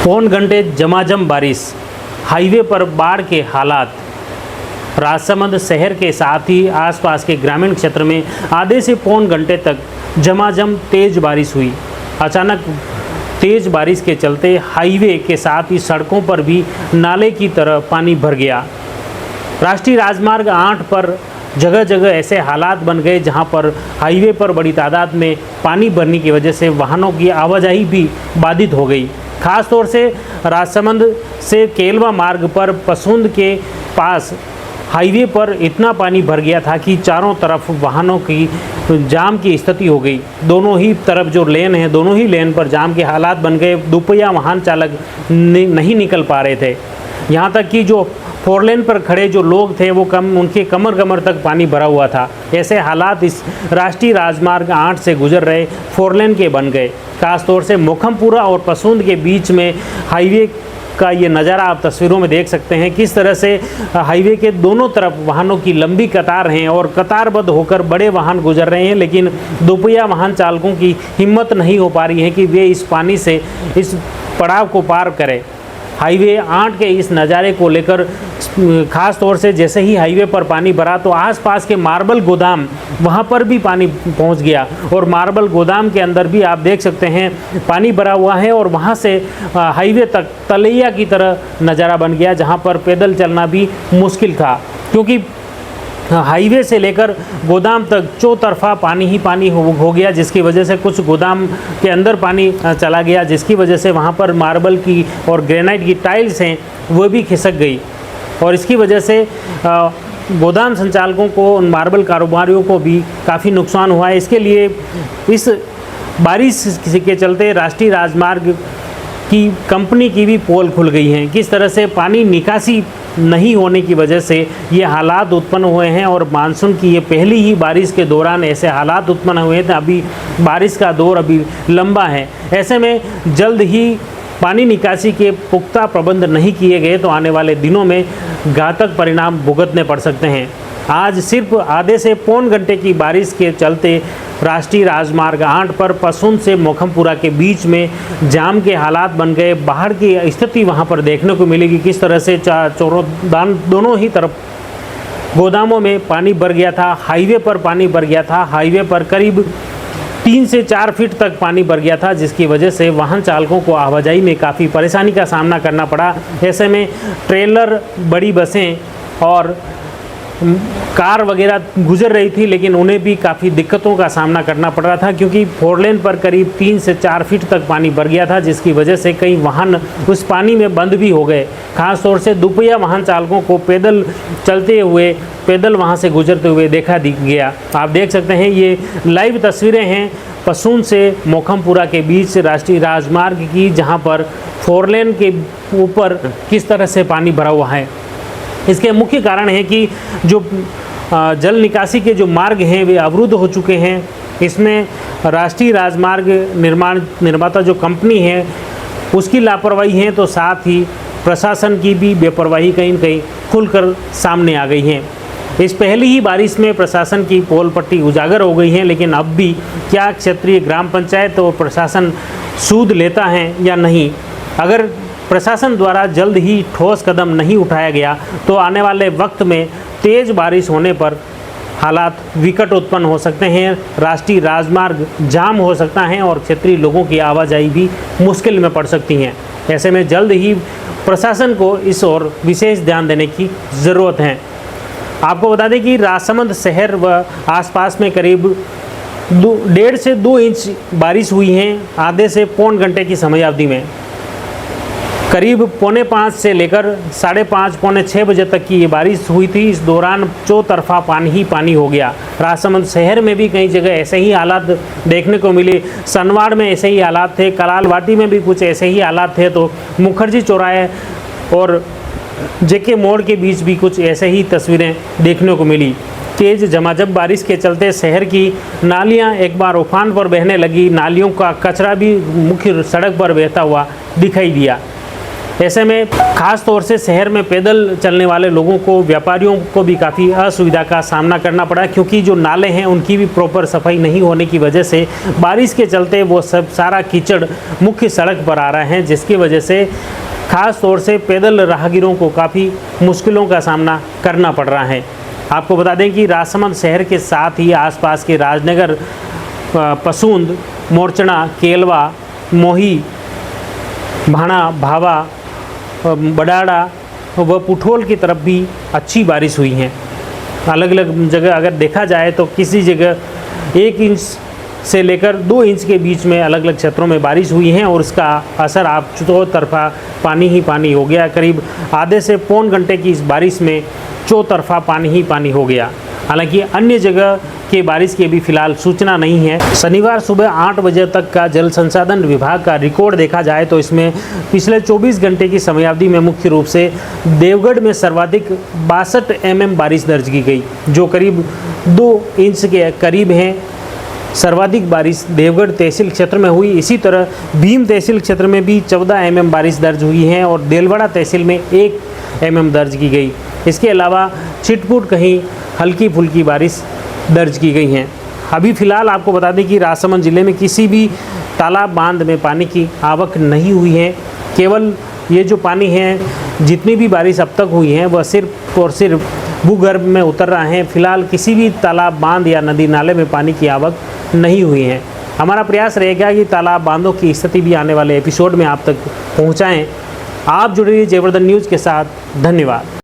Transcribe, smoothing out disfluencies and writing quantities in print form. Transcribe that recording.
पौन घंटे झमाझम बारिश, हाईवे पर बाढ़ के हालात। राजसमंद शहर के साथ ही आसपास के ग्रामीण क्षेत्र में आधे से पौन घंटे तक झमाझम तेज बारिश हुई। अचानक तेज बारिश के चलते हाईवे के साथ ही सड़कों पर भी नाले की तरह पानी भर गया। राष्ट्रीय राजमार्ग 8 पर जगह जगह ऐसे हालात बन गए जहां पर हाईवे पर बड़ी तादाद में पानी भरने की वजह से वाहनों की आवाजाही भी बाधित हो गई। खास तौर से राजसमंद से केलवा मार्ग पर पसुंद के पास हाईवे पर इतना पानी भर गया था कि चारों तरफ वाहनों की जाम की स्थिति हो गई। दोनों ही तरफ जो लेन है, दोनों ही लेन पर जाम के हालात बन गए। दोपहिया वाहन चालक नहीं निकल पा रहे थे। यहाँ तक कि जो 4 लेन पर खड़े जो लोग थे वो उनके कमर तक पानी भरा हुआ था। ऐसे हालात इस राष्ट्रीय राजमार्ग 8 से गुजर रहे 4 लेन के बन गए। खासतौर से मोखमपुरा और पसुंद के बीच में हाईवे का ये नज़ारा आप तस्वीरों में देख सकते हैं। किस तरह से हाईवे के दोनों तरफ वाहनों की लंबी कतार हैं और कतारबद्ध होकर बड़े वाहन गुजर रहे हैं, लेकिन दोपहिया वाहन चालकों की हिम्मत नहीं हो पा रही है कि वे इस पानी से इस पड़ाव को पार करें। हाईवे 8 के इस नज़ारे को लेकर ख़ास तौर से जैसे ही हाईवे पर पानी भरा तो आसपास के मार्बल गोदाम वहां पर भी पानी पहुंच गया और मार्बल गोदाम के अंदर भी आप देख सकते हैं पानी भरा हुआ है और वहां से हाईवे तक तलैया की तरह नज़ारा बन गया, जहां पर पैदल चलना भी मुश्किल था, क्योंकि हाईवे से लेकर गोदाम तक चौतरफा पानी ही पानी हो गया, जिसकी वजह से कुछ गोदाम के अंदर पानी चला गया, जिसकी वजह से वहाँ पर मार्बल की और ग्रेनाइट की टाइल्स हैं वो भी खिसक गई और इसकी वजह से गोदाम संचालकों को, उन मार्बल कारोबारियों को भी काफ़ी नुकसान हुआ है। इसके लिए इस बारिश के चलते राष्ट्रीय राजमार्ग की कंपनी की भी पोल खुल गई हैं। किस तरह से पानी निकासी नहीं होने की वजह से ये हालात उत्पन्न हुए हैं और मानसून की ये पहली ही बारिश के दौरान ऐसे हालात उत्पन्न हुए थे। अभी बारिश का दौर अभी लंबा है। ऐसे में जल्द ही पानी निकासी के पुख्ता प्रबंध नहीं किए गए तो आने वाले दिनों में घातक परिणाम भुगतने पड़ सकते हैं। आज सिर्फ आधे से पौन घंटे की बारिश के चलते राष्ट्रीय राजमार्ग 8 पर पसुंद से मोखमपुरा के बीच में जाम के हालात बन गए। बाढ़ की स्थिति वहां पर देखने को मिलेगी। किस तरह से दोनों ही तरफ गोदामों में पानी भर गया था, हाईवे पर पानी भर गया था। हाईवे पर करीब 3 से 4 फीट तक पानी भर गया था, जिसकी वजह से वाहन चालकों को आवाजाही में काफ़ी परेशानी का सामना करना पड़ा। ऐसे में ट्रेलर, बड़ी बसें और कार वगैरह गुजर रही थी, लेकिन उन्हें भी काफ़ी दिक्कतों का सामना करना पड़ रहा था, क्योंकि 4 लेन पर करीब 3 से 4 फीट तक पानी भर गया था, जिसकी वजह से कई वाहन उस पानी में बंद भी हो गए। खास तौर से दोपहिया वाहन चालकों को पैदल चलते हुए, पैदल वहां से गुजरते हुए देखा गया। आप देख सकते हैं ये लाइव तस्वीरें हैं पसुंद से मोखमपुरा के बीच राष्ट्रीय राजमार्ग की, जहाँ पर 4 लेन के ऊपर किस तरह से पानी भरा हुआ है। इसके मुख्य कारण है कि जो जल निकासी के जो मार्ग हैं वे अवरुद्ध हो चुके हैं। इसमें राष्ट्रीय राजमार्ग निर्माता जो कंपनी है उसकी लापरवाही है, तो साथ ही प्रशासन की भी बेपरवाही कहीं न कहीं खुलकर सामने आ गई है। इस पहली ही बारिश में प्रशासन की पोल पट्टी उजागर हो गई है, लेकिन अब भी क्या क्षेत्रीय ग्राम पंचायत और प्रशासन सूद लेता है या नहीं। अगर प्रशासन द्वारा जल्द ही ठोस कदम नहीं उठाया गया तो आने वाले वक्त में तेज़ बारिश होने पर हालात विकट उत्पन्न हो सकते हैं। राष्ट्रीय राजमार्ग जाम हो सकता है और क्षेत्रीय लोगों की आवाजाही भी मुश्किल में पड़ सकती हैं। ऐसे में जल्द ही प्रशासन को इस ओर विशेष ध्यान देने की ज़रूरत है। आपको बता दें कि राजसमंद शहर व आसपास में करीब 1.5 से 2 इंच बारिश हुई है आधे से पौन घंटे की समयावधि में। करीब 4:45 से लेकर 5:30 पौने 6 बजे तक की ये बारिश हुई थी। इस दौरान चौतरफा पानी ही पानी हो गया। राजसमंद शहर में भी कई जगह ऐसे ही हालात देखने को मिले। सनवाड़ में ऐसे ही हालात थे, कलालवाटी में भी कुछ ऐसे ही हालात थे, तो मुखर्जी चौराहे और जेके मोड़ के बीच भी कुछ ऐसे ही तस्वीरें देखने को मिली। तेज़ झमाझम बारिश के चलते शहर की नालियां एक बार उफान पर बहने लगी। नालियों का कचरा भी मुख्य सड़क पर बहता हुआ दिखाई दिया। ऐसे में खास तौर से शहर में पैदल चलने वाले लोगों को, व्यापारियों को भी काफ़ी असुविधा का सामना करना पड़ा, क्योंकि जो नाले हैं उनकी भी प्रॉपर सफाई नहीं होने की वजह से बारिश के चलते वो सब सारा कीचड़ मुख्य सड़क पर आ रहा है, जिसकी वजह से खास तौर से पैदल राहगीरों को काफ़ी मुश्किलों का सामना करना पड़ रहा है। आपको बता दें कि राजसमंद शहर के साथ ही आसपास के राजनगर, पसूंद, मोरचना, केलवा, मोही, भाणा, भावा, बडाड़ा व पुठोल की तरफ भी अच्छी बारिश हुई है। अलग अलग जगह अगर देखा जाए तो किसी जगह 1 इंच से लेकर 2 इंच के बीच में अलग अलग क्षेत्रों में बारिश हुई है और उसका असर आप चौतरफा पानी ही पानी हो गया। करीब आधे से पौन घंटे की इस बारिश में चौतरफा पानी ही पानी हो गया। हालांकि अन्य जगह के बारिश की अभी फिलहाल सूचना नहीं है। शनिवार सुबह 8 बजे तक का जल संसाधन विभाग का रिकॉर्ड देखा जाए तो इसमें पिछले 24 घंटे की समयावधि में मुख्य रूप से देवगढ़ में सर्वाधिक 62 mm बारिश दर्ज की गई, जो करीब 2 इंच के करीब हैं। सर्वाधिक बारिश देवगढ़ तहसील क्षेत्र में हुई। इसी तरह भीम तहसील क्षेत्र में भी 14 mm बारिश दर्ज हुई है और देलवाड़ा तहसील में 1 mm दर्ज की गई। इसके अलावा छिटपुट कहीं हल्की फुल्की बारिश दर्ज की गई हैं। अभी फ़िलहाल आपको बता दें कि राजसमंद ज़िले में किसी भी तालाब बांध में पानी की आवक नहीं हुई है। केवल ये जो पानी है, जितनी भी बारिश अब तक हुई है वह सिर्फ और सिर्फ भूगर्भ में उतर रहा है। फिलहाल किसी भी तालाब बांध या नदी नाले में पानी की आवक नहीं हुई है। हमारा प्रयास रहेगा कि तालाब बांधों की स्थिति भी आने वाले एपिसोड में आप तक पहुँचाएँ। आप जुड़े रहिए जयवर्धन न्यूज़ के साथ। धन्यवाद।